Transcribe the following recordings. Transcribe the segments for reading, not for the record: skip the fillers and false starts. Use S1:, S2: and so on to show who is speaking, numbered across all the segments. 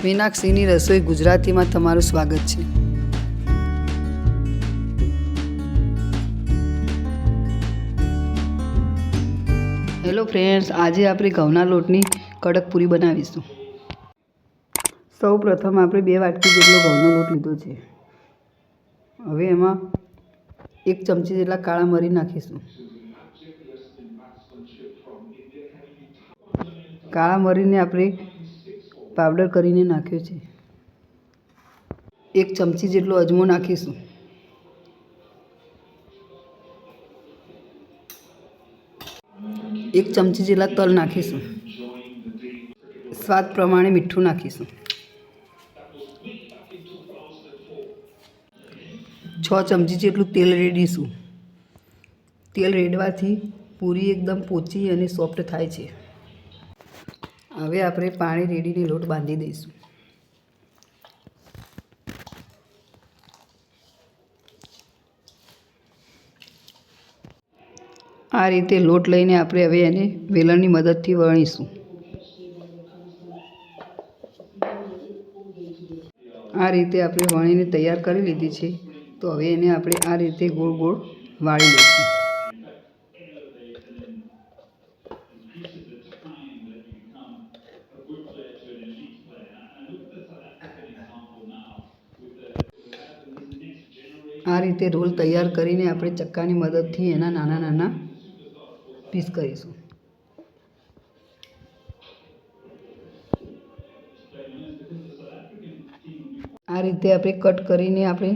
S1: મીનાક્ષીની રસોઈ ગુજરાતીમાં તમારું સ્વાગત છે। હેલો ફ્રેન્ડ્સ, આજે આપણે ઘઉંના લોટની કડક પૂરી બનાવીશું। સૌ પ્રથમ આપણે 2 વાટકી જેટલો ઘઉંનો લોટ લીધો છે। હવે એમાં 1 ચમચી જેટલા કાળા મરી નાખીશું। કાળા મરીને આપણે પાવડર કરીને નાખ્યો છે। 1 ચમચી જેટલો અજમો નાખીશું। एक चमची जेटला तल नाखीशुं। स्वाद प्रमाणे मीठुं नाखीशुं। 6 चमची जेटलुं तेल रेड़ीशुं। तेल रेड़वाथी पूरी एकदम पोची अने सॉफ्ट थाय छे। हवे आपणे पाणी रेड़ीने लोट बांधी दईशुं। आ रीते लोट लईने आपणे हवे एने वेलणनी मददथी वણીશું। आ रीते आपणे वણીને तैयार કરી લીધી છે। तो हवे एने आपणे आ रीते गोल गोल वाળી લઈશું। आ रीते रोल तैयार करीने आपणे चक्कानी मददथी एना नाना नाना पीस करीशुं। आ रीते आपणे कट करीने आपणे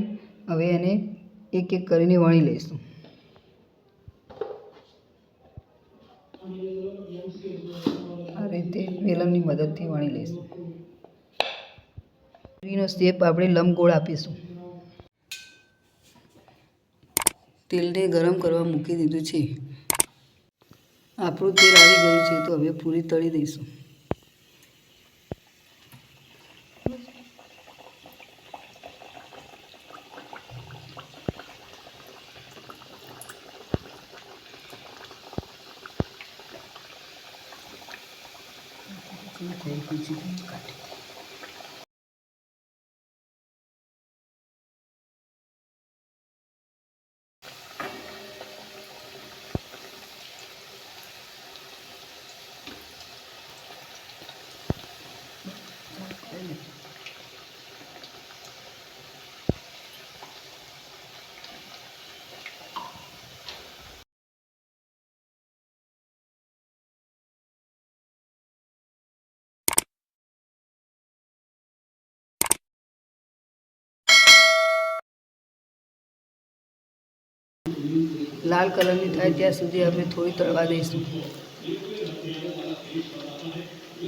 S1: हवे एने एक एक करीने वणी लईशुं। आ रीते वेलणनी मददथी वणी लईशुं। पूरीनो शेप आपणे लंबगोળ આપીશું। तेलने गरम करवा मूकी दीधुं छे। આપણું તેલ આવી ગયું છે, તો હવે પૂરી તળી દઈશું। लाल कलरनी थाय त्यां सुधी आपणे थोड़ी तळवा दईशुं,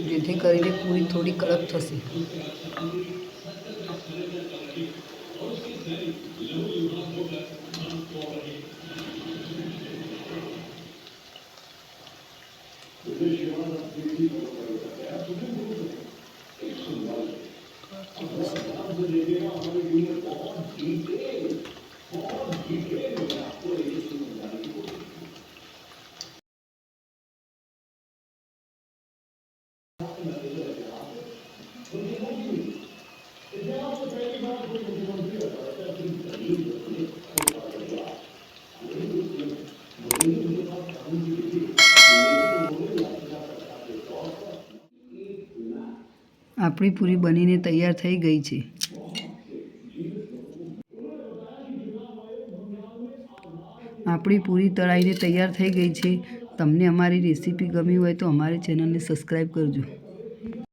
S1: जेथी करीने पूरी थोड़ी कड़क थशे। આપણી પૂરી બનીને તૈયાર થઈ ગઈ છે। આપણી પૂરી તળાઈને તૈયાર થઈ ગઈ છે। તમને અમારી રેસીપી ગમી હોય તો અમારી ચેનલને સબસ્ક્રાઈબ કરજો।